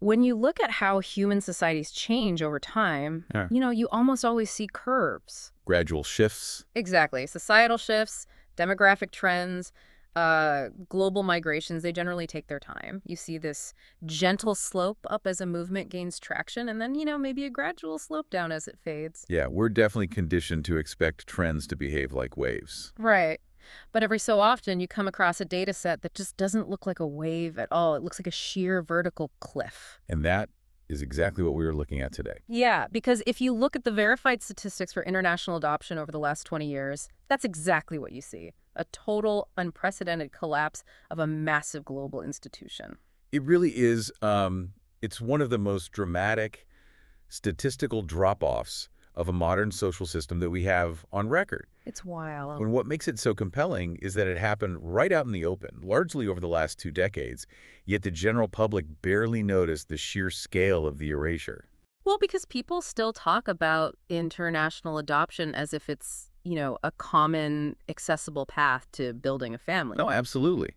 when you look at how human societies change over time, Yeah. you almost always see curves. Gradual shifts. Exactly. Societal shifts, demographic trends, global migrations, they generally take their time. You see this gentle slope up as a movement gains traction, and then, maybe a gradual slope down as it fades. Yeah, we're definitely conditioned to expect trends to behave like waves. Right. But every so often, you come across a data set that just doesn't look like a wave at all. It looks like a sheer vertical cliff. And that is exactly what we were looking at today. Yeah, because if you look at the verified statistics for international adoption over the last 20 years, that's exactly what you see. A total unprecedented collapse of a massive global institution. It really is, it's one of the most dramatic statistical drop-offs of a modern social system that we have on record. It's wild. And what makes it so compelling is that it happened right out in the open, largely over the last 2 decades, yet the general public barely noticed the sheer scale of the erasure. Well, because people still talk about international adoption as if it's, a common, accessible path to building a family. No, absolutely.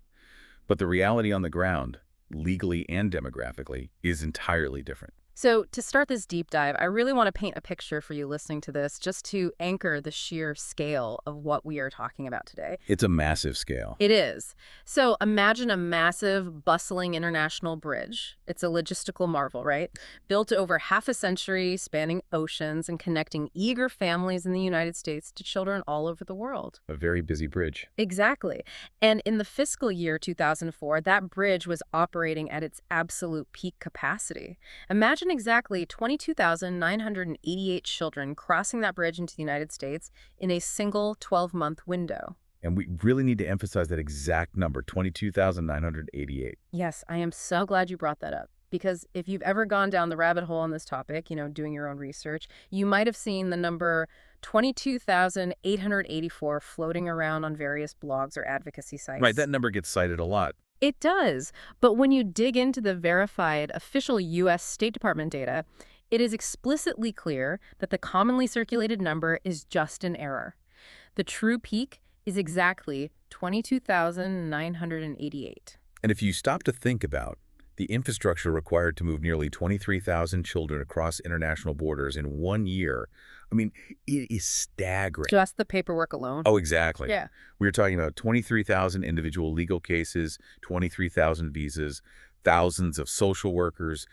But the reality on the ground, legally and demographically, is entirely different. So to start this deep dive, I really want to paint a picture for you listening to this just to anchor the sheer scale of what we are talking about today. It's a massive scale. It is. So imagine a massive, bustling international bridge. It's a logistical marvel, right? Built over half a century, spanning oceans and connecting eager families in the United States to children all over the world. A very busy bridge. Exactly. And in the fiscal year 2004, that bridge was operating at its absolute peak capacity. Imagine exactly 22,988 children crossing that bridge into the United States in a single 12-month window. And we really need to emphasize that exact number, 22,988. Yes, I am so glad you brought that up. Because if you've ever gone down the rabbit hole on this topic, doing your own research, you might have seen the number 22,884 floating around on various blogs or advocacy sites. Right, that number gets cited a lot. It does. But when you dig into the verified official U.S. State Department data, it is explicitly clear that the commonly circulated number is just an error. The true peak is exactly 22,988. And if you stop to think about the infrastructure required to move nearly 23,000 children across international borders in 1 year, I mean, it is staggering. Just the paperwork alone. Oh, exactly. Yeah. We were talking about 23,000 individual legal cases, 23,000 visas, thousands of social workers,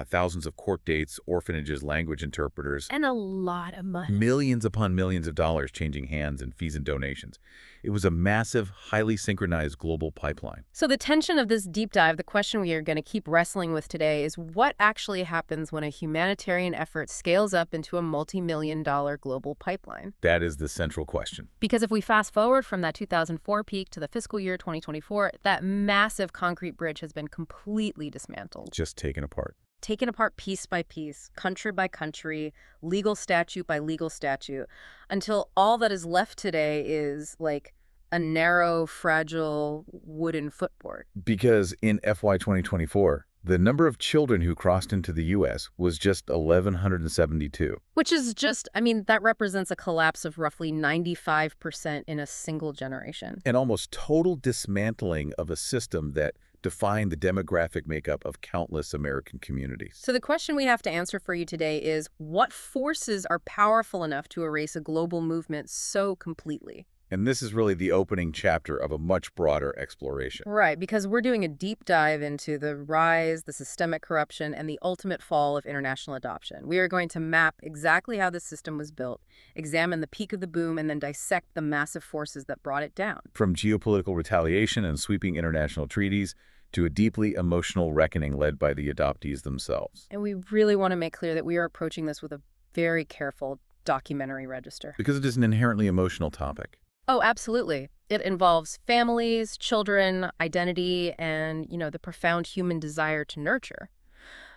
thousands of court dates, orphanages, language interpreters. And a lot of money. Millions upon millions of dollars changing hands in fees and donations. It was a massive, highly synchronized global pipeline. So the tension of this deep dive, the question we are going to keep wrestling with today is what actually happens when a humanitarian effort scales up into a multi-million-dollar global pipeline? That is the central question. Because if we fast forward from that 2004 peak to the fiscal year 2024, that massive concrete bridge has been completely dismantled. Just taken apart. Taken apart piece by piece, country by country, legal statute by legal statute, until all that is left today is like a narrow, fragile wooden footboard. Because in FY 2024, the number of children who crossed into the U.S. was just 1,172. Which is just, that represents a collapse of roughly 95% in a single generation. An almost total dismantling of a system that defined the demographic makeup of countless American communities. So the question we have to answer for you today is, what forces are powerful enough to erase a global movement so completely? And this is really the opening chapter of a much broader exploration. Right, because we're doing a deep dive into the rise, the systemic corruption, and the ultimate fall of international adoption. We are going to map exactly how the system was built, examine the peak of the boom, and then dissect the massive forces that brought it down. From geopolitical retaliation and sweeping international treaties to a deeply emotional reckoning led by the adoptees themselves. And we really want to make clear that we are approaching this with a very careful documentary register. Because it is an inherently emotional topic. Oh, absolutely. It involves families, children, identity, and, the profound human desire to nurture.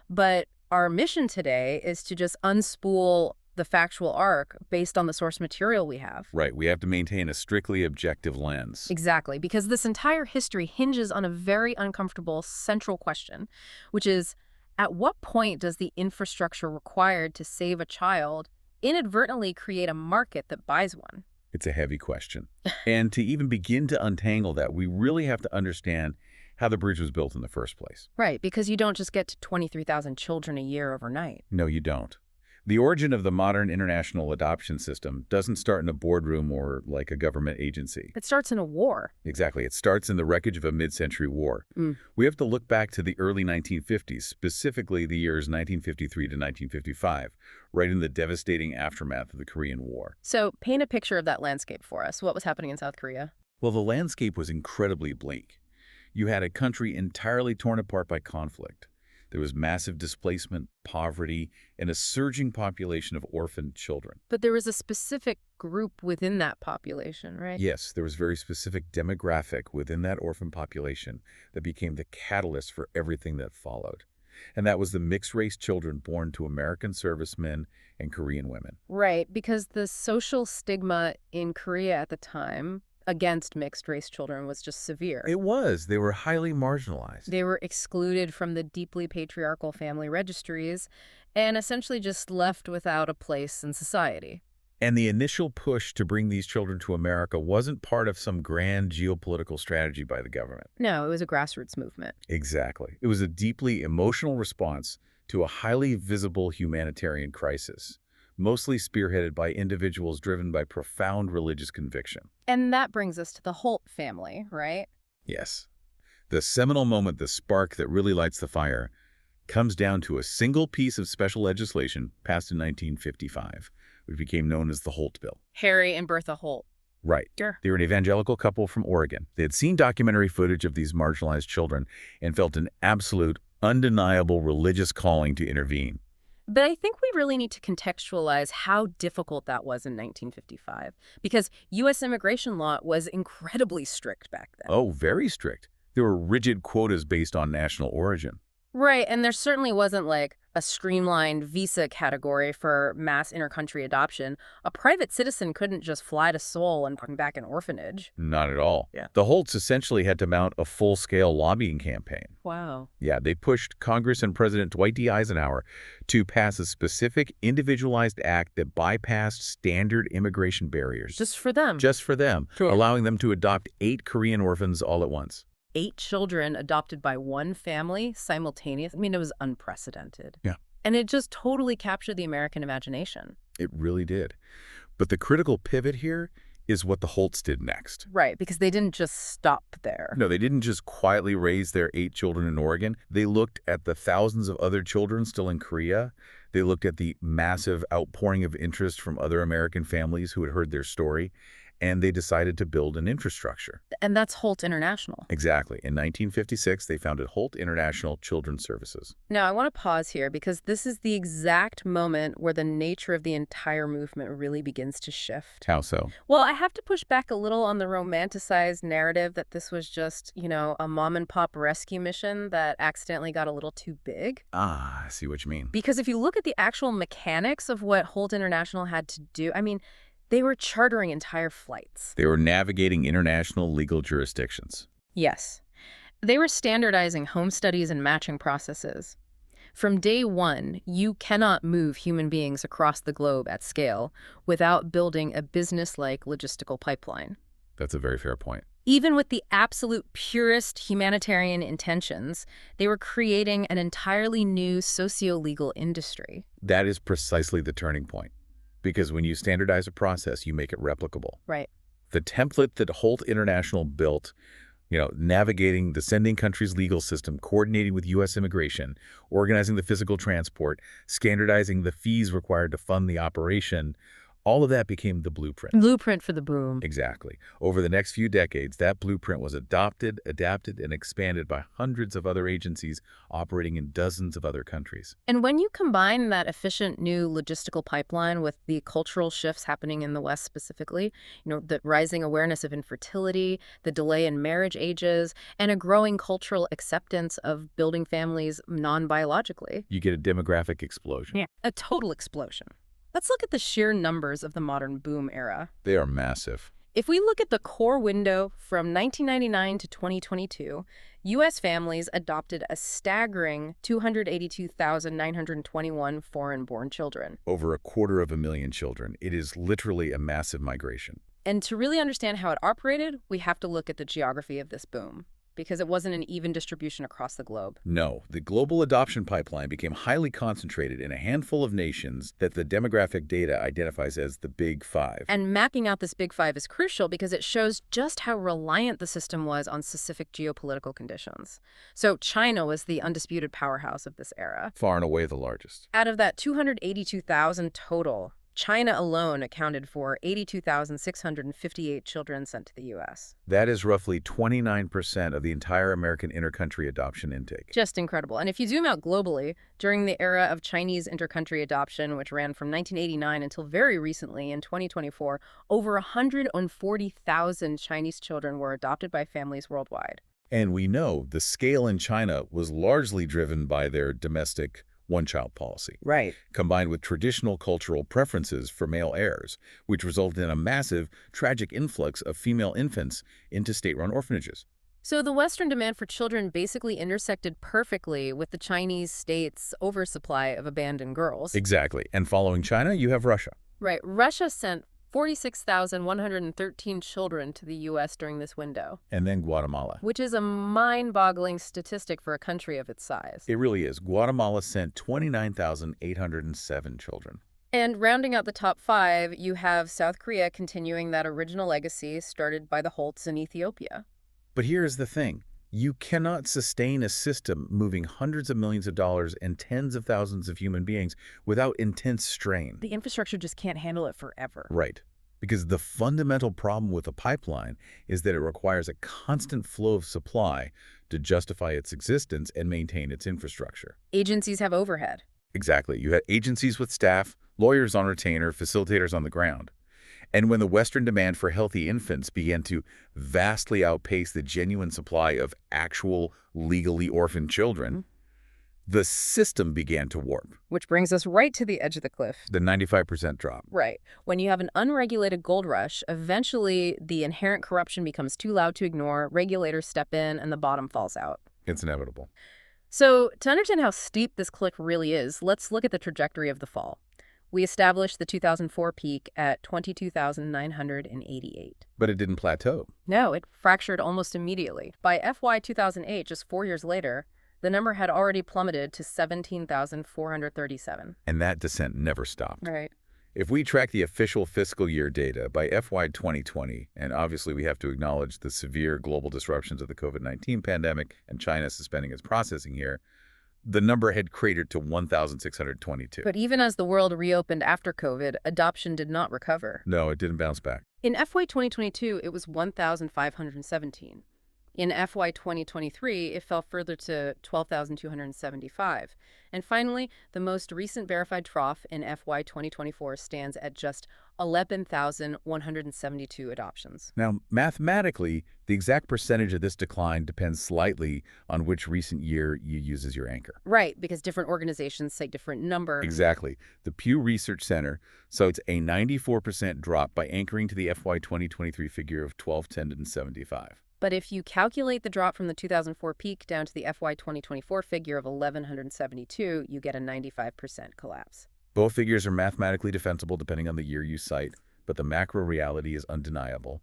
But our mission today is to just unspool the factual arc based on the source material we have. Right. We have to maintain a strictly objective lens. Exactly, because this entire history hinges on a very uncomfortable central question, which is, at what point does the infrastructure required to save a child inadvertently create a market that buys one? It's a heavy question. And to even begin to untangle that, we really have to understand how the bridge was built in the first place. Right, because you don't just get to 23,000 children a year overnight. No, you don't. The origin of the modern international adoption system doesn't start in a boardroom or like a government agency. It starts in a war. Exactly. It starts in the wreckage of a mid-century war. We have to look back to the early 1950s, specifically the years 1953 to 1955, right in the devastating aftermath of the Korean War. So paint a picture of that landscape for us. What was happening in South Korea? Well, the landscape was incredibly bleak. You had a country entirely torn apart by conflict. There was massive displacement, poverty, and a surging population of orphaned children. But there was a specific group within that population, right? Yes, there was a very specific demographic within that orphan population that became the catalyst for everything that followed. And that was the mixed-race children born to American servicemen and Korean women. Right, because the social stigma in Korea at the time against mixed-race children was just severe. It was. They were highly marginalized. They were excluded from the deeply patriarchal family registries and essentially just left without a place in society. And the initial push to bring these children to America wasn't part of some grand geopolitical strategy by the government. No, it was a grassroots movement. Exactly. It was a deeply emotional response to a highly visible humanitarian crisis, mostly spearheaded by individuals driven by profound religious conviction. And that brings us to the Holt family, right? Yes. The seminal moment, the spark that really lights the fire, comes down to a single piece of special legislation passed in 1955, which became known as the Holt Bill. Harry and Bertha Holt. Right. Sure. They were an evangelical couple from Oregon. They had seen documentary footage of these marginalized children and felt an absolute, undeniable religious calling to intervene. But I think we really need to contextualize how difficult that was in 1955, because U.S. immigration law was incredibly strict back then. Oh, very strict. There were rigid quotas based on national origin. Right, and there certainly wasn't like a streamlined visa category for mass intercountry adoption. A private citizen couldn't just fly to Seoul and bring back an orphanage. Not at all. Yeah. The Holts essentially had to mount a full-scale lobbying campaign. Wow. Yeah, they pushed Congress and President Dwight D. Eisenhower to pass a specific individualized act that bypassed standard immigration barriers. Just for them. Just for them, Sure. allowing them to adopt 8 Korean orphans all at once. 8 children adopted by one family simultaneously. I mean, it was unprecedented. Yeah. And it just totally captured the American imagination. It really did. But the critical pivot here is what the Holts did next. Right, because they didn't just stop there. No, they didn't just quietly raise their 8 children in Oregon. They looked at the thousands of other children still in Korea. They looked at the massive outpouring of interest from other American families who had heard their story, and they decided to build an infrastructure. And that's Holt International. Exactly. In 1956, they founded Holt International Children's Services. Now, I want to pause here because this is the exact moment where the nature of the entire movement really begins to shift. How so? Well, I have to push back a little on the romanticized narrative that this was just, a mom-and-pop rescue mission that accidentally got a little too big. Ah, I see what you mean. Because if you look at the actual mechanics of what Holt International had to do, they were chartering entire flights. They were navigating international legal jurisdictions. Yes. They were standardizing home studies and matching processes. From day one, you cannot move human beings across the globe at scale without building a business-like logistical pipeline. That's a very fair point. Even with the absolute purest humanitarian intentions, they were creating an entirely new socio-legal industry. That is precisely the turning point. Because when you standardize a process, you make it replicable. Right. The template that Holt International built, navigating the sending country's legal system, coordinating with U.S. immigration, organizing the physical transport, standardizing the fees required to fund the operation, all of that became the blueprint. Blueprint for the boom. Exactly. Over the next few decades, that blueprint was adopted, adapted, and expanded by hundreds of other agencies operating in dozens of other countries. And when you combine that efficient new logistical pipeline with the cultural shifts happening in the West specifically, the rising awareness of infertility, the delay in marriage ages, and a growing cultural acceptance of building families non-biologically. You get a demographic explosion. Yeah. A total explosion. Let's look at the sheer numbers of the modern boom era. They are massive. If we look at the core window from 1999 to 2022, U.S. families adopted a staggering 282,921 foreign-born children. Over 250,000 children. It is literally a massive migration. And to really understand how it operated, we have to look at the geography of this boom. because it wasn't an even distribution across the globe. No, the global adoption pipeline became highly concentrated in a handful of nations that the demographic data identifies as the Big Five. And mapping out this Big Five is crucial because it shows just how reliant the system was on specific geopolitical conditions. So China was the undisputed powerhouse of this era. Far and away the largest. Out of that 282,000 total, China alone accounted for 82,658 children sent to the U.S. That is roughly 29% of the entire American intercountry adoption intake. Just incredible. And if you zoom out globally, during the era of Chinese intercountry adoption, which ran from 1989 until very recently in 2024, over 140,000 Chinese children were adopted by families worldwide. And we know the scale in China was largely driven by their domestic one-child policy, Right. combined with traditional cultural preferences for male heirs, which resulted in a massive, tragic influx of female infants into state-run orphanages. So the Western demand for children basically intersected perfectly with the Chinese state's oversupply of abandoned girls. Exactly. And following China, you have Russia. Right. Russia sent 46,113 children to the U.S. during this window, And then Guatemala. which is a mind-boggling statistic for a country of its size. It really is. Guatemala sent 29,807 children. And rounding out the top five, you have South Korea continuing that original legacy started by the Holts in Ethiopia. But here's the thing. You cannot sustain a system moving hundreds of millions of dollars and tens of thousands of human beings without intense strain. The infrastructure just can't handle it forever. Right. Because the fundamental problem with a pipeline is that it requires a constant flow of supply to justify its existence and maintain its infrastructure. Agencies have overhead. Exactly. You had agencies with staff, lawyers on retainer, facilitators on the ground. And when the Western demand for healthy infants began to vastly outpace the genuine supply of actual legally orphaned children, the system began to warp. Which brings us right to the edge of the cliff. The 95% drop. Right. When you have an unregulated gold rush, eventually the inherent corruption becomes too loud to ignore, regulators step in, and the bottom falls out. It's inevitable. So to understand how steep this cliff really is, let's look at the trajectory of the fall. We established the 2004 peak at 22,988. But it didn't plateau. No, it fractured almost immediately. By FY 2008, just 4 years later, the number had already plummeted to 17,437. And that descent never stopped. Right. If we track the official fiscal year data by FY 2020, and obviously we have to acknowledge the severe global disruptions of the COVID-19 pandemic and China suspending its processing here, the number had cratered to 1,622. But even as the world reopened after COVID, adoption did not recover. No, it didn't bounce back. In FY 2022, it was 1,517. In FY 2023, it fell further to 12,275. And finally, the most recent verified trough in FY 2024 stands at just 11,172 adoptions. Now, mathematically, the exact percentage of this decline depends slightly on which recent year you use as your anchor. Right, because different organizations cite different numbers. Exactly. The Pew Research Center cites a 94% drop by anchoring to the FY 2023 figure of 1,275. But if you calculate the drop from the 2004 peak down to the FY 2024 figure of 1,172, you get a 95% collapse. Both figures are mathematically defensible depending on the year you cite, but the macro reality is undeniable.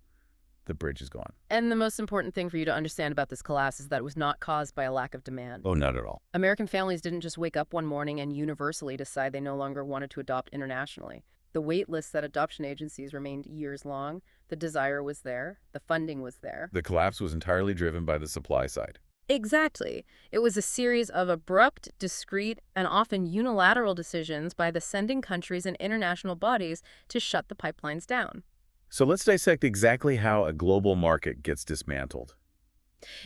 The bridge is gone. And the most important thing for you to understand about this collapse is that it was not caused by a lack of demand. Oh, not at all. American families didn't just wake up one morning and universally decide they no longer wanted to adopt internationally. The wait lists at adoption agencies remained years long. The desire was there. The funding was there. The collapse was entirely driven by the supply side. Exactly. It was a series of abrupt, discrete, and often unilateral decisions by the sending countries and international bodies to shut the pipelines down. So let's dissect exactly how a global market gets dismantled.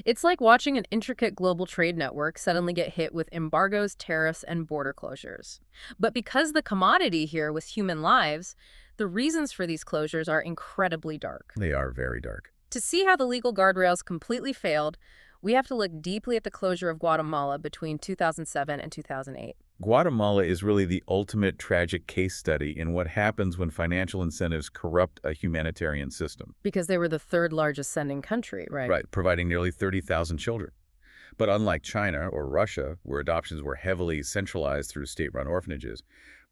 It's like watching an intricate global trade network suddenly get hit with embargoes, tariffs, and border closures. But because the commodity here was human lives, the reasons for these closures are incredibly dark. They are very dark. To see how the legal guardrails completely failed, we have to look deeply at the closure of Guatemala between 2007 and 2008. Guatemala is really the ultimate tragic case study in what happens when financial incentives corrupt a humanitarian system. Because they were the third largest sending country, right? Right, providing nearly 30,000 children. But unlike China or Russia, where adoptions were heavily centralized through state-run orphanages,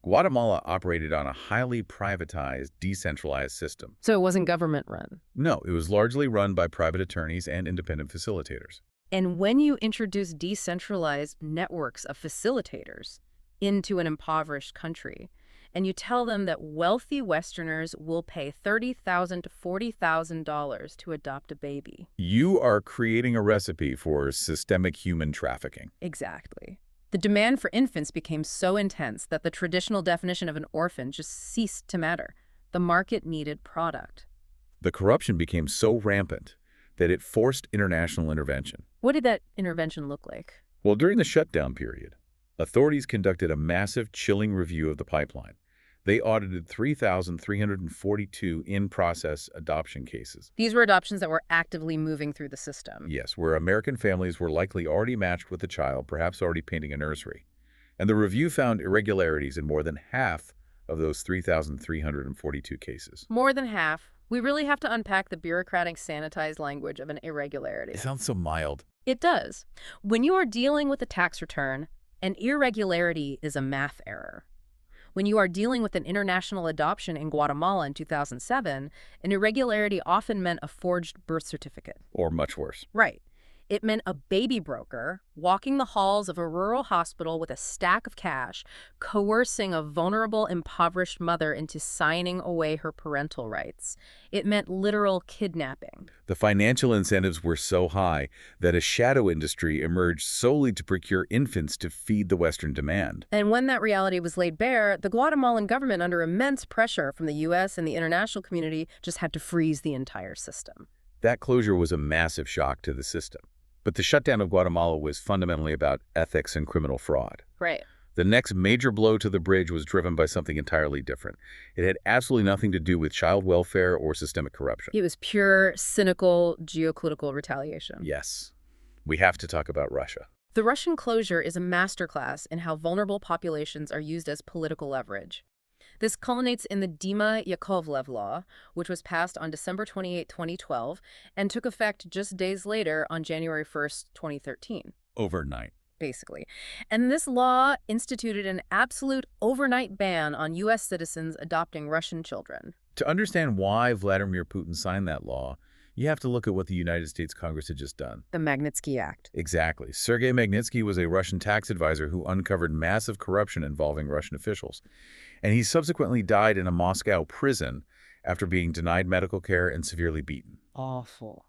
Guatemala operated on a highly privatized, decentralized system. So it wasn't government run. No, it was largely run by private attorneys and independent facilitators. And when you introduce decentralized networks of facilitators into an impoverished country, and you tell them that wealthy Westerners will pay $30,000 to $40,000 to adopt a baby. You are creating a recipe for systemic human trafficking. Exactly. The demand for infants became so intense that the traditional definition of an orphan just ceased to matter. The market needed product. The corruption became so rampant that it forced international intervention. What did that intervention look like? Well, during the shutdown period, authorities conducted a massive, chilling review of the pipeline. They audited 3,342 in-process adoption cases. These were adoptions that were actively moving through the system. Yes, where American families were likely already matched with the child, perhaps already painting a nursery. And the review found irregularities in more than half of those 3,342 cases. More than half. We really have to unpack the bureaucratic, sanitized language of an irregularity. It sounds so mild. It does. When you are dealing with a tax return, an irregularity is a math error. When you are dealing with an international adoption in Guatemala in 2007, an irregularity often meant a forged birth certificate. Or much worse. Right. It meant a baby broker walking the halls of a rural hospital with a stack of cash, coercing a vulnerable, impoverished mother into signing away her parental rights. It meant literal kidnapping. The financial incentives were so high that a shadow industry emerged solely to procure infants to feed the Western demand. And when that reality was laid bare, the Guatemalan government, under immense pressure from the U.S. and the international community, just had to freeze the entire system. That closure was a massive shock to the system. But the shutdown of Guatemala was fundamentally about ethics and criminal fraud. Right. The next major blow to the bridge was driven by something entirely different. It had absolutely nothing to do with child welfare or systemic corruption. It was pure, cynical, geopolitical retaliation. Yes. We have to talk about Russia. The Russian closure is a masterclass in how vulnerable populations are used as political leverage. This culminates in the Dima Yakovlev law, which was passed on December 28, 2012, and took effect just days later on January 1st, 2013. Overnight. Basically. And this law instituted an absolute overnight ban on U.S. citizens adopting Russian children. To understand why Vladimir Putin signed that law, you have to look at what the United States Congress had just done. The Magnitsky Act. Exactly. Sergei Magnitsky was a Russian tax advisor who uncovered massive corruption involving Russian officials. And he subsequently died in a Moscow prison after being denied medical care and severely beaten. Awful.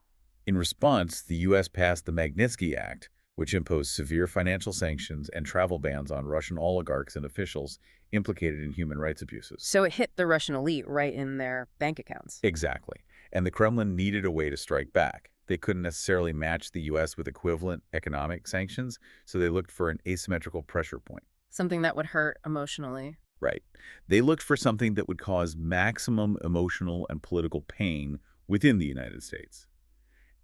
In response, the U.S. passed the Magnitsky Act, which imposed severe financial sanctions and travel bans on Russian oligarchs and officials implicated in human rights abuses. So it hit the Russian elite right in their bank accounts. Exactly. And the Kremlin needed a way to strike back. They couldn't necessarily match the U.S. with equivalent economic sanctions, so they looked for an asymmetrical pressure point. Something that would hurt emotionally. Right. They looked for something that would cause maximum emotional and political pain within the United States.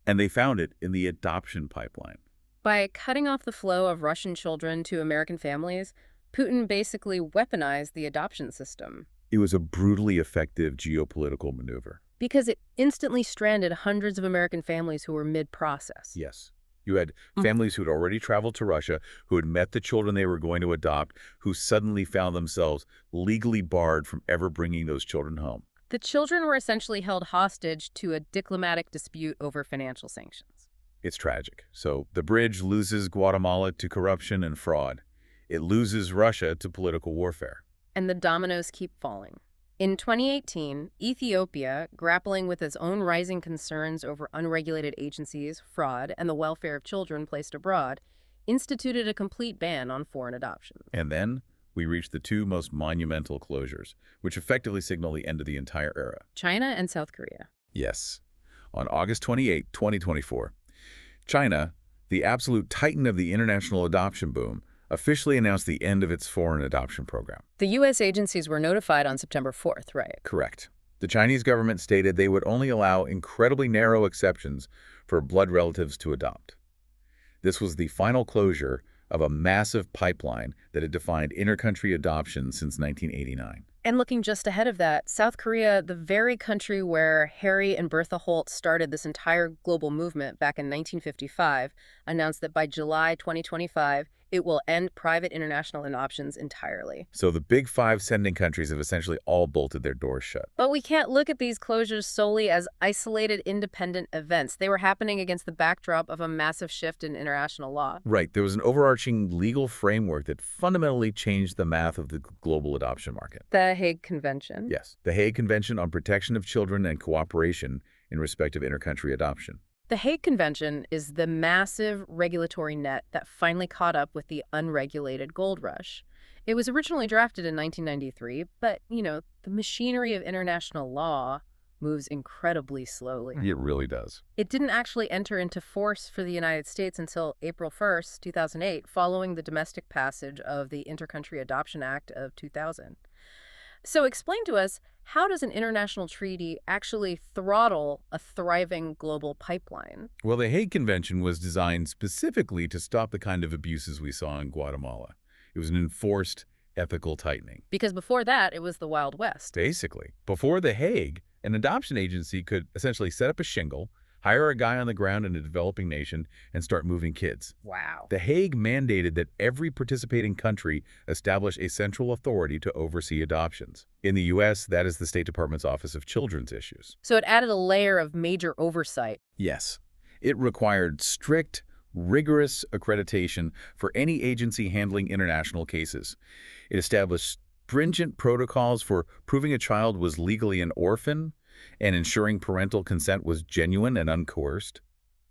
And they found it in the adoption pipeline. By cutting off the flow of Russian children to American families, Putin basically weaponized the adoption system. It was a brutally effective geopolitical maneuver. Because it instantly stranded hundreds of American families who were mid-process. Yes. You had families who had already traveled to Russia, who had met the children they were going to adopt, who suddenly found themselves legally barred from ever bringing those children home. The children were essentially held hostage to a diplomatic dispute over financial sanctions. It's tragic. So the bridge loses Guatemala to corruption and fraud. It loses Russia to political warfare. And the dominoes keep falling. In 2018, Ethiopia, grappling with its own rising concerns over unregulated agencies, fraud, and the welfare of children placed abroad, instituted a complete ban on foreign adoptions. And then we reached the two most monumental closures, which effectively signal the end of the entire era. China and South Korea. Yes. On August 28, 2024, China, the absolute titan of the international adoption boom, officially announced the end of its foreign adoption program. The U.S. agencies were notified on September 4th, right? Correct. The Chinese government stated they would only allow incredibly narrow exceptions for blood relatives to adopt. This was the final closure of a massive pipeline that had defined intercountry adoption since 1989. And looking just ahead of that, South Korea, the very country where Harry and Bertha Holt started this entire global movement back in 1955, announced that by July 2025, it will end private international adoptions entirely. So the big five sending countries have essentially all bolted their doors shut. But we can't look at these closures solely as isolated independent events. They were happening against the backdrop of a massive shift in international law. Right, there was an overarching legal framework that fundamentally changed the math of the global adoption market. The Hague Convention. Yes, the Hague Convention on Protection of Children and Cooperation in Respect of Intercountry Adoption. The Hague Convention is the massive regulatory net that finally caught up with the unregulated gold rush. It was originally drafted in 1993, but, the machinery of international law moves incredibly slowly. It really does. It didn't actually enter into force for the United States until April 1st, 2008, following the domestic passage of the Intercountry Adoption Act of 2000. So explain to us, how does an international treaty actually throttle a thriving global pipeline? Well, the Hague Convention was designed specifically to stop the kind of abuses we saw in Guatemala. It was an enforced ethical tightening. Because before that, it was the Wild West. Basically, before The Hague, an adoption agency could essentially set up a shingle, hire a guy on the ground in a developing nation, and start moving kids. Wow. The Hague mandated that every participating country establish a central authority to oversee adoptions. In the U.S., that is the State Department's Office of Children's Issues. So it added a layer of major oversight. Yes. It required strict, rigorous accreditation for any agency handling international cases. It established stringent protocols for proving a child was legally an orphan and ensuring parental consent was genuine and uncoerced.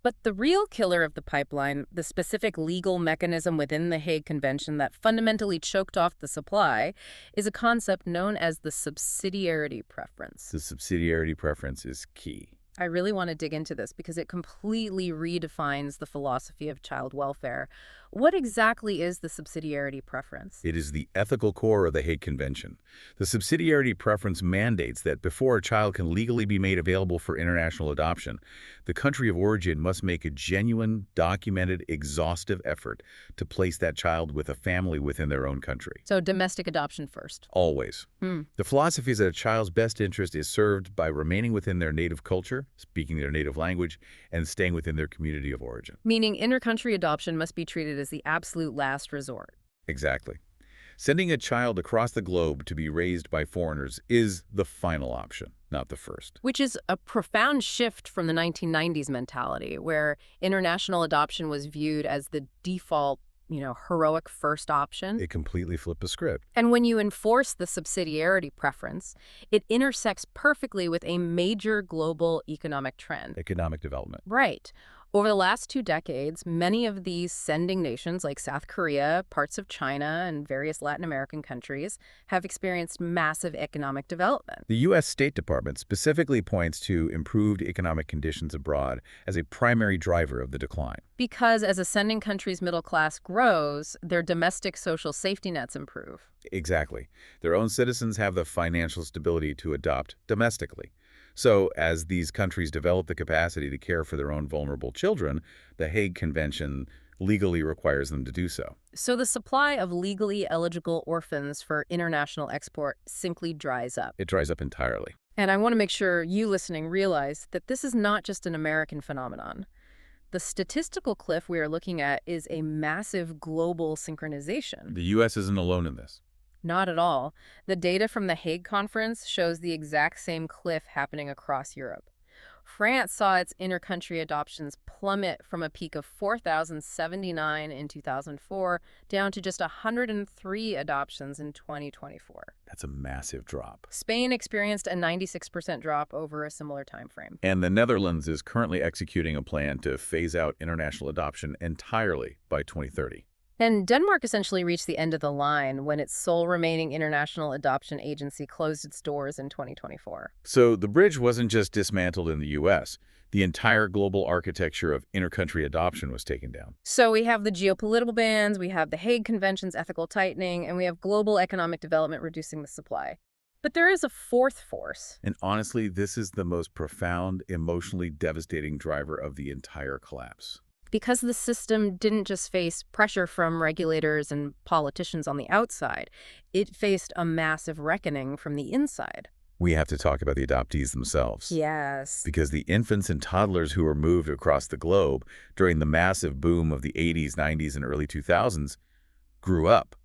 But the real killer of the pipeline, the specific legal mechanism within the Hague Convention that fundamentally choked off the supply, is a concept known as the subsidiarity preference. The subsidiarity preference is key. I really want to dig into this because it completely redefines the philosophy of child welfare. What exactly is the subsidiarity preference? It is the ethical core of the Hague Convention. The subsidiarity preference mandates that before a child can legally be made available for international adoption, the country of origin must make a genuine, documented, exhaustive effort to place that child with a family within their own country. So domestic adoption first. Always. The philosophy is that a child's best interest is served by remaining within their native culture, speaking their native language, and staying within their community of origin. Meaning intercountry adoption must be treated as the absolute last resort. Exactly. Sending a child across the globe to be raised by foreigners is the final option, not the first. Which is a profound shift from the 1990s mentality, where international adoption was viewed as the default, heroic first option. It completely flipped the script. And when you enforce the subsidiarity preference, it intersects perfectly with a major global economic trend. Economic development. Right. Over the last 2 decades, many of these sending nations like South Korea, parts of China, and various Latin American countries have experienced massive economic development. The U.S. State Department specifically points to improved economic conditions abroad as a primary driver of the decline. Because as a sending country's middle class grows, their domestic social safety nets improve. Exactly. Their own citizens have the financial stability to adopt domestically. So, as these countries develop the capacity to care for their own vulnerable children, the Hague Convention legally requires them to do so. So the supply of legally eligible orphans for international export simply dries up. It dries up entirely. And I want to make sure you listening realize that this is not just an American phenomenon. The statistical cliff we are looking at is a massive global synchronization. The U.S. isn't alone in this. Not at all. The data from the Hague Conference shows the exact same cliff happening across Europe. France saw its intercountry adoptions plummet from a peak of 4,079 in 2004 down to just 103 adoptions in 2024. That's a massive drop. Spain experienced a 96% drop over a similar time frame. And the Netherlands is currently executing a plan to phase out international adoption entirely by 2030. And Denmark essentially reached the end of the line when its sole remaining international adoption agency closed its doors in 2024. So the bridge wasn't just dismantled in the U.S. The entire global architecture of intercountry adoption was taken down. So we have the geopolitical bans, we have the Hague Convention's ethical tightening, and we have global economic development reducing the supply. But there is a fourth force. And honestly, this is the most profound, emotionally devastating driver of the entire collapse. Because the system didn't just face pressure from regulators and politicians on the outside, it faced a massive reckoning from the inside. We have to talk about the adoptees themselves. Yes. Because the infants and toddlers who were moved across the globe during the massive boom of the 80s, 90s, and early 2000s grew up.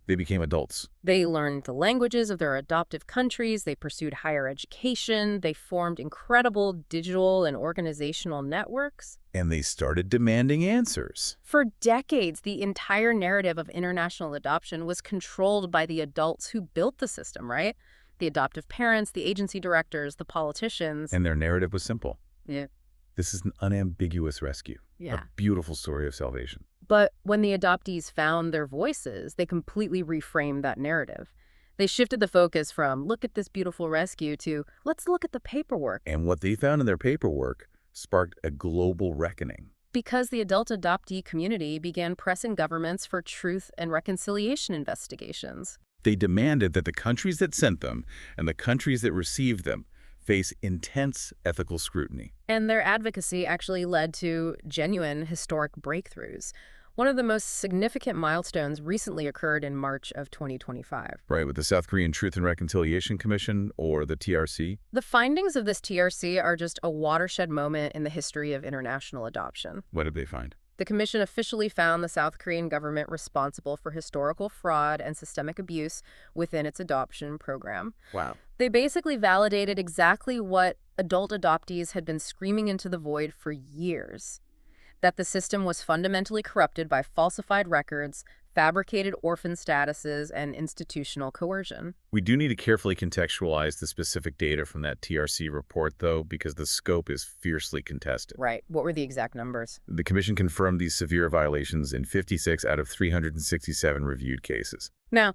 They became adults. They learned the languages of their adoptive countries, they pursued higher education, they formed incredible digital and organizational networks. And they started demanding answers. For decades, the entire narrative of international adoption was controlled by the adults who built the system, right? The adoptive parents, the agency directors, the politicians. And their narrative was simple. Yeah. This is an unambiguous rescue. Yeah. A beautiful story of salvation. But when the adoptees found their voices, they completely reframed that narrative. They shifted the focus from, look at this beautiful rescue, to, let's look at the paperwork. And what they found in their paperwork sparked a global reckoning. Because the adult adoptee community began pressing governments for truth and reconciliation investigations. They demanded that the countries that sent them and the countries that received them face intense ethical scrutiny. And their advocacy actually led to genuine historic breakthroughs. One of the most significant milestones recently occurred in March of 2025. Right, with the South Korean Truth and Reconciliation Commission, or the TRC. The findings of this TRC are just a watershed moment in the history of international adoption. What did they find? The commission officially found the South Korean government responsible for historical fraud and systemic abuse within its adoption program. Wow. They basically validated exactly what adult adoptees had been screaming into the void for years, that the system was fundamentally corrupted by falsified records, fabricated orphan statuses, and institutional coercion. We do need to carefully contextualize the specific data from that TRC report, though, because the scope is fiercely contested. Right. What were the exact numbers? The Commission confirmed these severe violations in 56 out of 367 reviewed cases. Now,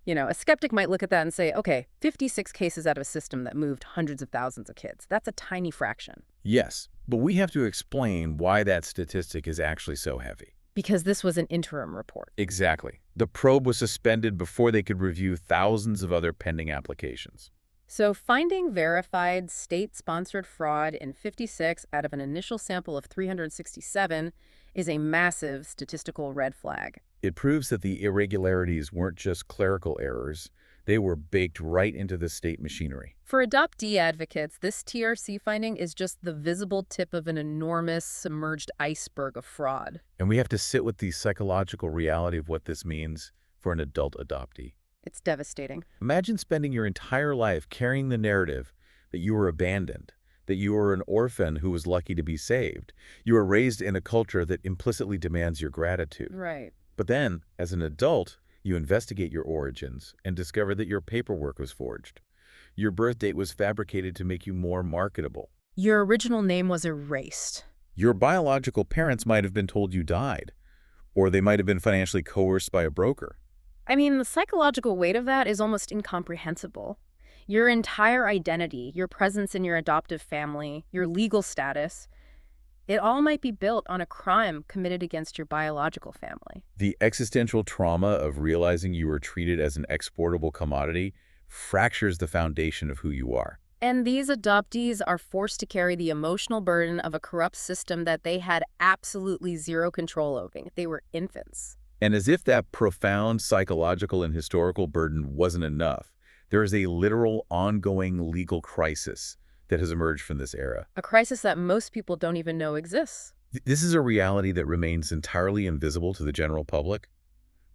a skeptic might look at that and say, okay, 56 cases out of a system that moved hundreds of thousands of kids. That's a tiny fraction. Yes, but we have to explain why that statistic is actually so heavy. Because this was an interim report. Exactly. The probe was suspended before they could review thousands of other pending applications. So finding verified state-sponsored fraud in 56 out of an initial sample of 367 is a massive statistical red flag. It proves that the irregularities weren't just clerical errors. They were baked right into the state machinery. For adoptee advocates, this TRC finding is just the visible tip of an enormous submerged iceberg of fraud. And we have to sit with the psychological reality of what this means for an adult adoptee. It's devastating. Imagine spending your entire life carrying the narrative that you were abandoned, that you were an orphan who was lucky to be saved. You were raised in a culture that implicitly demands your gratitude. Right. But then, as an adult, you investigate your origins and discover that your paperwork was forged. Your birth date was fabricated to make you more marketable. Your original name was erased. Your biological parents might have been told you died, or they might have been financially coerced by a broker. I mean, the psychological weight of that is almost incomprehensible. Your entire identity, your presence in your adoptive family, your legal status, it all might be built on a crime committed against your biological family. The existential trauma of realizing you were treated as an exportable commodity fractures the foundation of who you are. And these adoptees are forced to carry the emotional burden of a corrupt system that they had absolutely zero control over. They were infants. And as if that profound psychological and historical burden wasn't enough, there is a literal ongoing legal crisis that has emerged from this era. A crisis that most people don't even know exists. This is a reality that remains entirely invisible to the general public,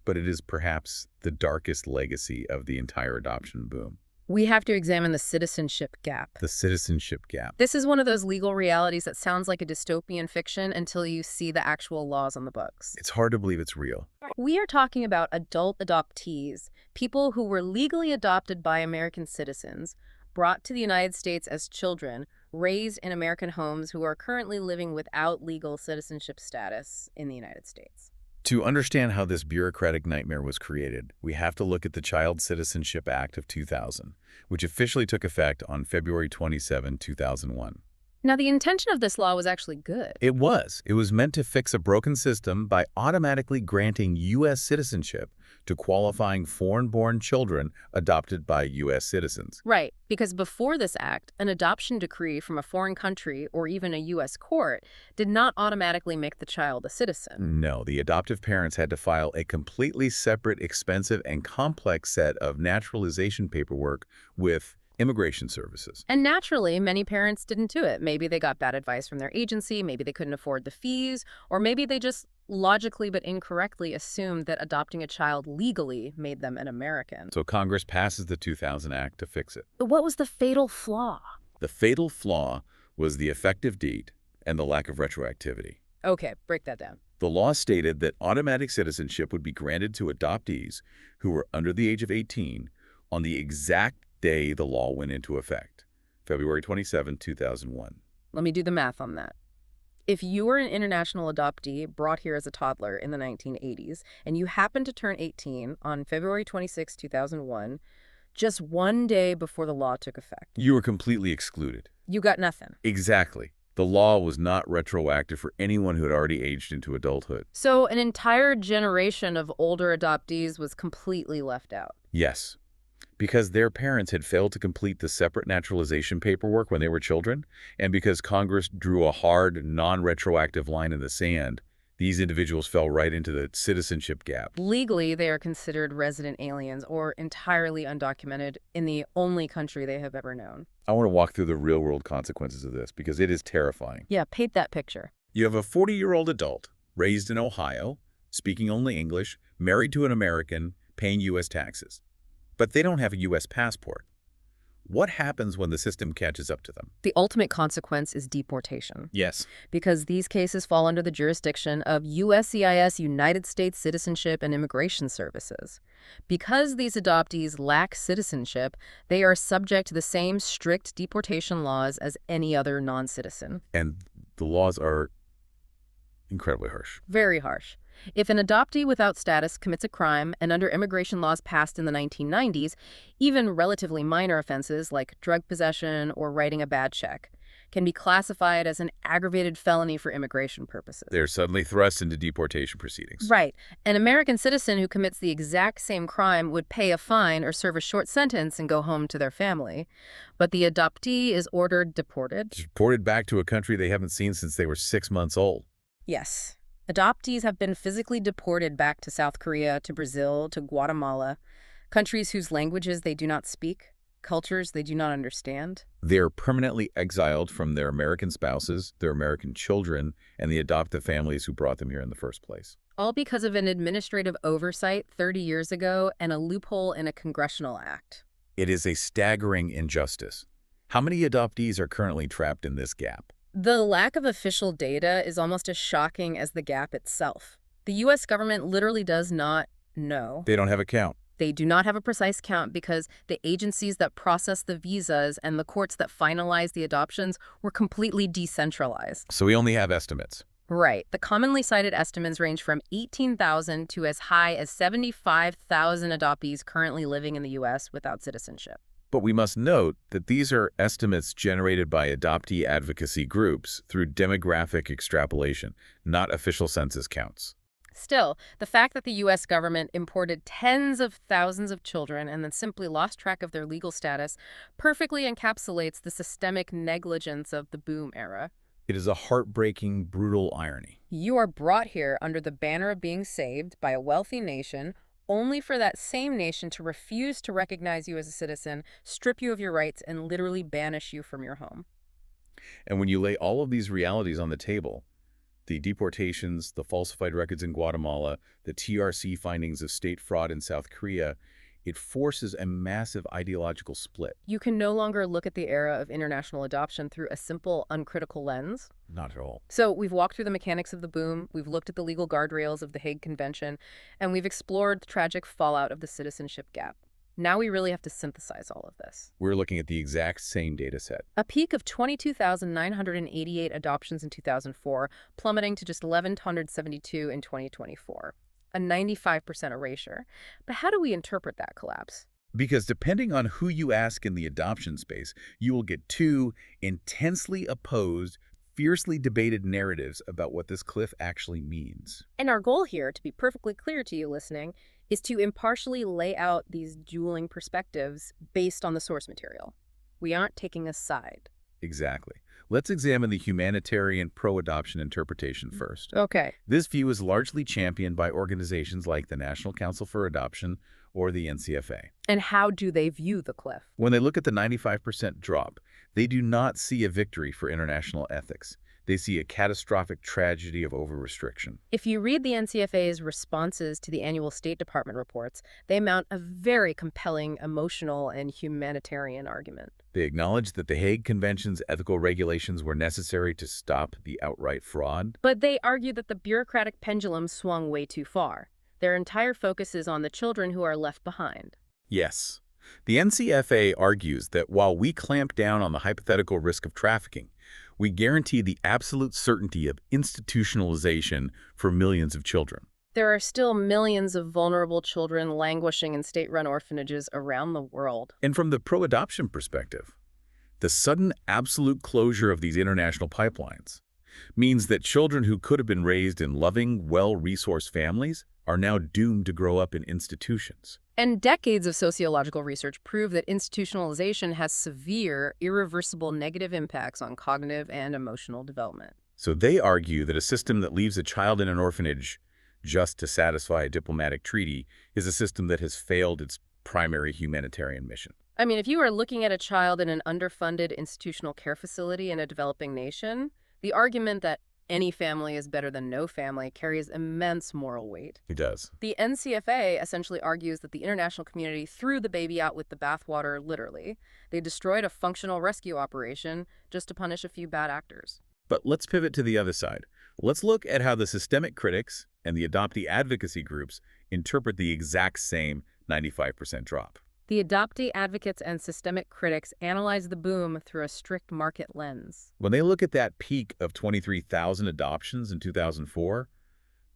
but it is perhaps the darkest legacy of the entire adoption boom. We have to examine the citizenship gap. The citizenship gap. This is one of those legal realities that sounds like a dystopian fiction until you see the actual laws on the books. It's hard to believe it's real. We are talking about adult adoptees, people who were legally adopted by American citizens, brought to the United States as children, raised in American homes, who are currently living without legal citizenship status in the United States. To understand how this bureaucratic nightmare was created, we have to look at the Child Citizenship Act of 2000, which officially took effect on February 27, 2001. Now, the intention of this law was actually good. It was. It was meant to fix a broken system by automatically granting U.S. citizenship to qualifying foreign-born children adopted by U.S. citizens. Right, because before this act, an adoption decree from a foreign country or even a U.S. court did not automatically make the child a citizen. No, the adoptive parents had to file a completely separate, expensive, and complex set of naturalization paperwork with immigration services. And naturally, many parents didn't do it. Maybe they got bad advice from their agency, maybe they couldn't afford the fees, or maybe they just logically but incorrectly assumed that adopting a child legally made them an American. So Congress passes the 2000 Act to fix it. But what was the fatal flaw? The fatal flaw was the effective date and the lack of retroactivity. Okay, break that down. The law stated that automatic citizenship would be granted to adoptees who were under the age of 18 on the exact day the law went into effect, February 27, 2001. Let me do the math on that. If you were an international adoptee brought here as a toddler in the 1980s, and you happened to turn 18 on February 26, 2001, just one day before the law took effect, You were completely excluded. you got nothing. Exactly. The law was not retroactive for anyone who had already aged into adulthood. So an entire generation of older adoptees was completely left out. Yes, because their parents had failed to complete the separate naturalization paperwork when they were children, and because Congress drew a hard, non-retroactive line in the sand, these individuals fell right into the citizenship gap. Legally, they are considered resident aliens or entirely undocumented in the only country they have ever known. I want to walk through the real-world consequences of this because it is terrifying. Yeah, paint that picture. You have a 40-year-old adult, raised in Ohio, speaking only English, married to an American, paying U.S. taxes. But they don't have a U.S. passport. What happens when the system catches up to them? The ultimate consequence is deportation, Yes. because these cases fall under the jurisdiction of USCIS, United States Citizenship and Immigration Services. Because these adoptees lack citizenship, they are subject to the same strict deportation laws as any other non-citizen. And the laws are incredibly harsh. Very harsh. If an adoptee without status commits a crime, and under immigration laws passed in the 1990s, even relatively minor offenses like drug possession or writing a bad check can be classified as an aggravated felony for immigration purposes. They're suddenly thrust into deportation proceedings. Right. An American citizen who commits the exact same crime would pay a fine or serve a short sentence and go home to their family. But the adoptee is ordered deported. Deported back to a country they haven't seen since they were 6 months old. Yes. Adoptees have been physically deported back to South Korea, to Brazil, to Guatemala, countries whose languages they do not speak, cultures they do not understand. They're permanently exiled from their American spouses, their American children, and the adoptive families who brought them here in the first place. All because of an administrative oversight 30 years ago and a loophole in a congressional act. It is a staggering injustice. How many adoptees are currently trapped in this gap? The lack of official data is almost as shocking as the gap itself. The U.S. government literally does not know. They don't have a count. They do not have a precise count because the agencies that process the visas and the courts that finalize the adoptions were completely decentralized. So we only have estimates. Right. The commonly cited estimates range from 18,000 to as high as 75,000 adoptees currently living in the U.S. without citizenship. But we must note that these are estimates generated by adoptee advocacy groups through demographic extrapolation, not official census counts. Still, the fact that the U.S. government imported tens of thousands of children and then simply lost track of their legal status perfectly encapsulates the systemic negligence of the boom era. It is a heartbreaking, brutal irony. You are brought here under the banner of being saved by a wealthy nation, only for that same nation to refuse to recognize you as a citizen, strip you of your rights, and literally banish you from your home. And when you lay all of these realities on the table, the deportations, the falsified records in Guatemala, the TRC findings of state fraud in South Korea, it forces a massive ideological split. You can no longer look at the era of international adoption through a simple, uncritical lens. Not at all. So we've walked through the mechanics of the boom, we've looked at the legal guardrails of the Hague Convention, and we've explored the tragic fallout of the citizenship gap. Now we really have to synthesize all of this. We're looking at the exact same data set. A peak of 22,988 adoptions in 2004, plummeting to just 1,172 in 2024. A 95% erasure. But how do we interpret that collapse? Because depending on who you ask in the adoption space, you will get two intensely opposed, fiercely debated narratives about what this cliff actually means. And our goal here, to be perfectly clear to you listening, is to impartially lay out these dueling perspectives based on the source material. We aren't taking a side. Exactly. Let's examine the humanitarian pro-adoption interpretation first. Okay. This view is largely championed by organizations like the National Council for Adoption or the NCFA. And how do they view the cliff? When they look at the 95% drop, they do not see a victory for international ethics. They see a catastrophic tragedy of over-restriction. If you read the NCFA's responses to the annual State Department reports, they mount a very compelling emotional and humanitarian argument. They acknowledge that the Hague Convention's ethical regulations were necessary to stop the outright fraud. But they argue that the bureaucratic pendulum swung way too far. Their entire focus is on the children who are left behind. Yes. The NCFA argues that while we clamp down on the hypothetical risk of trafficking, we guarantee the absolute certainty of institutionalization for millions of children. There are still millions of vulnerable children languishing in state-run orphanages around the world. And from the pro-adoption perspective, the sudden absolute closure of these international pipelines means that children who could have been raised in loving, well-resourced families are now doomed to grow up in institutions. And decades of sociological research prove that institutionalization has severe, irreversible negative impacts on cognitive and emotional development. So they argue that a system that leaves a child in an orphanage just to satisfy a diplomatic treaty is a system that has failed its primary humanitarian mission. I mean, if you are looking at a child in an underfunded institutional care facility in a developing nation, the argument that any family is better than no family carries immense moral weight. It does. The NCFA essentially argues that the international community threw the baby out with the bathwater, literally. They destroyed a functional rescue operation just to punish a few bad actors. But let's pivot to the other side. Let's look at how the systemic critics and the adoptee advocacy groups interpret the exact same 95% drop. The adoptee advocates and systemic critics analyze the boom through a strict market lens. When they look at that peak of 23,000 adoptions in 2004,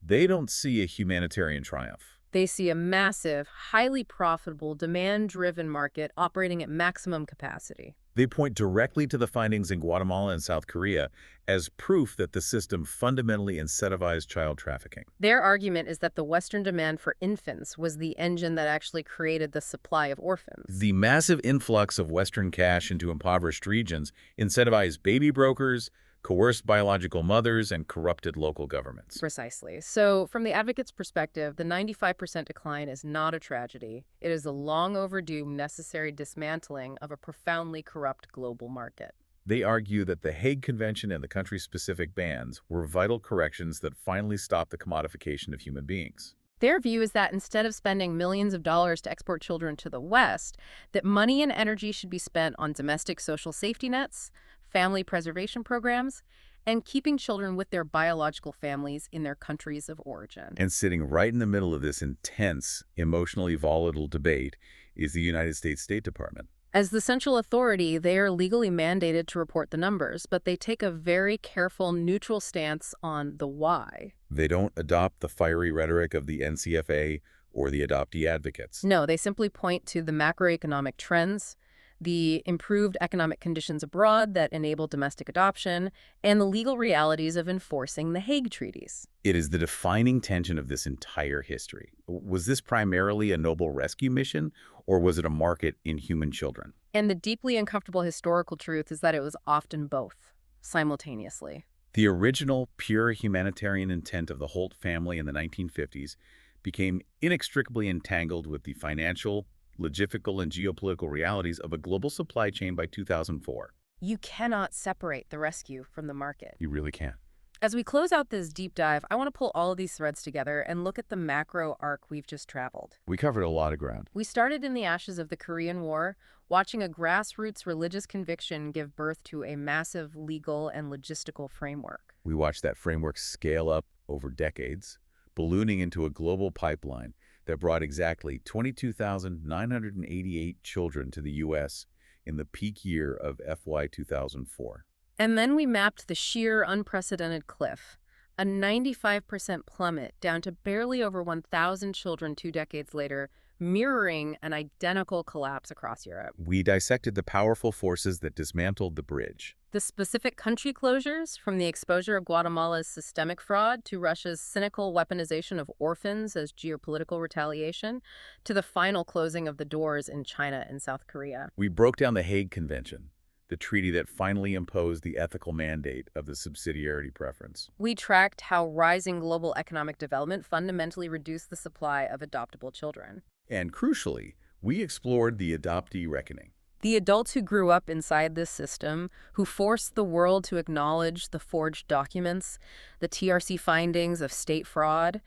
they don't see a humanitarian triumph. They see a massive, highly profitable, demand-driven market operating at maximum capacity. They point directly to the findings in Guatemala and South Korea as proof that the system fundamentally incentivized child trafficking. Their argument is that the Western demand for infants was the engine that actually created the supply of orphans. The massive influx of Western cash into impoverished regions incentivized baby brokers, coerced biological mothers, and corrupted local governments. Precisely. So, from the advocate's perspective, the 95% decline is not a tragedy. It is a long overdue, necessary dismantling of a profoundly corrupt global market. They argue that the Hague Convention and the country-specific bans were vital corrections that finally stopped the commodification of human beings. Their view is that instead of spending millions of dollars to export children to the West, that money and energy should be spent on domestic social safety nets, family preservation programs, and keeping children with their biological families in their countries of origin. And sitting right in the middle of this intense, emotionally volatile debate is the United States State Department. As the central authority, they are legally mandated to report the numbers, but they take a very careful, neutral stance on the why. They don't adopt the fiery rhetoric of the NCFA or the adoptee advocates. No, they simply point to the macroeconomic trends, the improved economic conditions abroad that enable domestic adoption, and the legal realities of enforcing the Hague treaties. It is the defining tension of this entire history. Was this primarily a noble rescue mission, or was it a market in human children? And the deeply uncomfortable historical truth is that it was often both, simultaneously. The original, pure humanitarian intent of the Holt family in the 1950s became inextricably entangled with the financial, logistical, and geopolitical realities of a global supply chain by 2004. You cannot separate the rescue from the market. You really can't. As we close out this deep dive, I want to pull all of these threads together and look at the macro arc we've just traveled. We covered a lot of ground. We started in the ashes of the Korean War, watching a grassroots religious conviction give birth to a massive legal and logistical framework. We watched that framework scale up over decades, ballooning into a global pipeline that brought exactly 22,988 children to the U.S. in the peak year of FY 2004. And then we mapped the sheer unprecedented cliff, a 95% plummet down to barely over 1,000 children 2 decades later, mirroring an identical collapse across Europe. We dissected the powerful forces that dismantled the bridge. The specific country closures, from the exposure of Guatemala's systemic fraud to Russia's cynical weaponization of orphans as geopolitical retaliation, to the final closing of the doors in China and South Korea. We broke down the Hague Convention, the treaty that finally imposed the ethical mandate of the subsidiarity preference. We tracked how rising global economic development fundamentally reduced the supply of adoptable children. And crucially, we explored the adoptee reckoning. The adults who grew up inside this system, who forced the world to acknowledge the forged documents, the TRC findings of state fraud,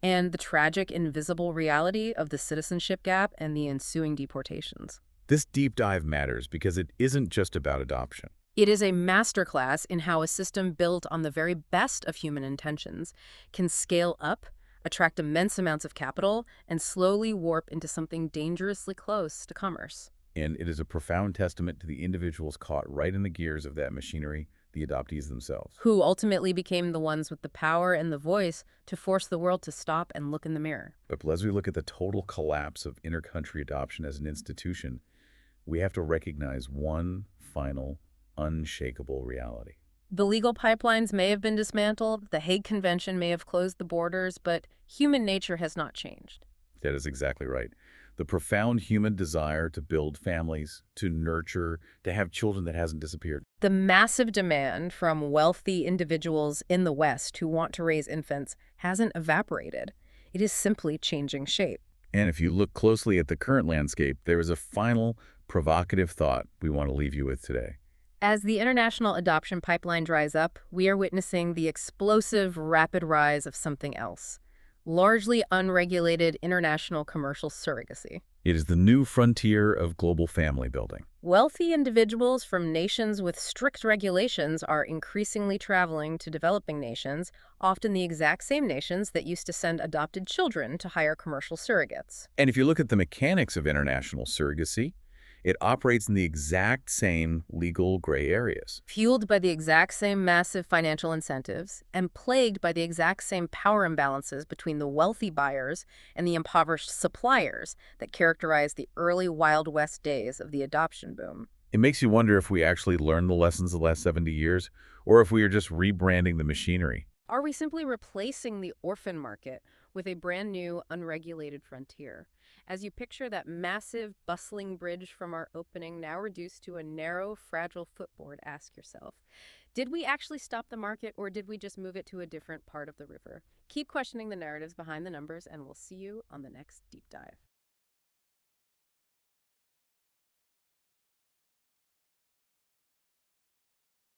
and the tragic invisible reality of the citizenship gap and the ensuing deportations. This deep dive matters because it isn't just about adoption. It is a masterclass in how a system built on the very best of human intentions can scale up, attract immense amounts of capital, and slowly warp into something dangerously close to commerce. And it is a profound testament to the individuals caught right in the gears of that machinery, the adoptees themselves. Who ultimately became the ones with the power and the voice to force the world to stop and look in the mirror. But as we look at the total collapse of inter-country adoption as an institution, we have to recognize one final, unshakable reality. The legal pipelines may have been dismantled, the Hague Convention may have closed the borders, but human nature has not changed. That is exactly right. The profound human desire to build families, to nurture, to have children that hasn't disappeared. The massive demand from wealthy individuals in the West who want to raise infants hasn't evaporated. It is simply changing shape. And if you look closely at the current landscape, there is a final, provocative thought we want to leave you with today. As the international adoption pipeline dries up, we are witnessing the explosive, rapid rise of something else. Largely unregulated international commercial surrogacy. It is the new frontier of global family building. Wealthy individuals from nations with strict regulations are increasingly traveling to developing nations, often the exact same nations that used to send adopted children to hire commercial surrogates. And if you look at the mechanics of international surrogacy, it operates in the exact same legal gray areas. Fueled by the exact same massive financial incentives and plagued by the exact same power imbalances between the wealthy buyers and the impoverished suppliers that characterized the early Wild West days of the adoption boom. It makes you wonder if we actually learned the lessons of the last 70 years, or if we are just rebranding the machinery. Are we simply replacing the orphan market with a brand new, unregulated frontier? As you picture that massive, bustling bridge from our opening now reduced to a narrow, fragile footboard, ask yourself, did we actually stop the market, or did we just move it to a different part of the river? Keep questioning the narratives behind the numbers, and we'll see you on the next deep dive.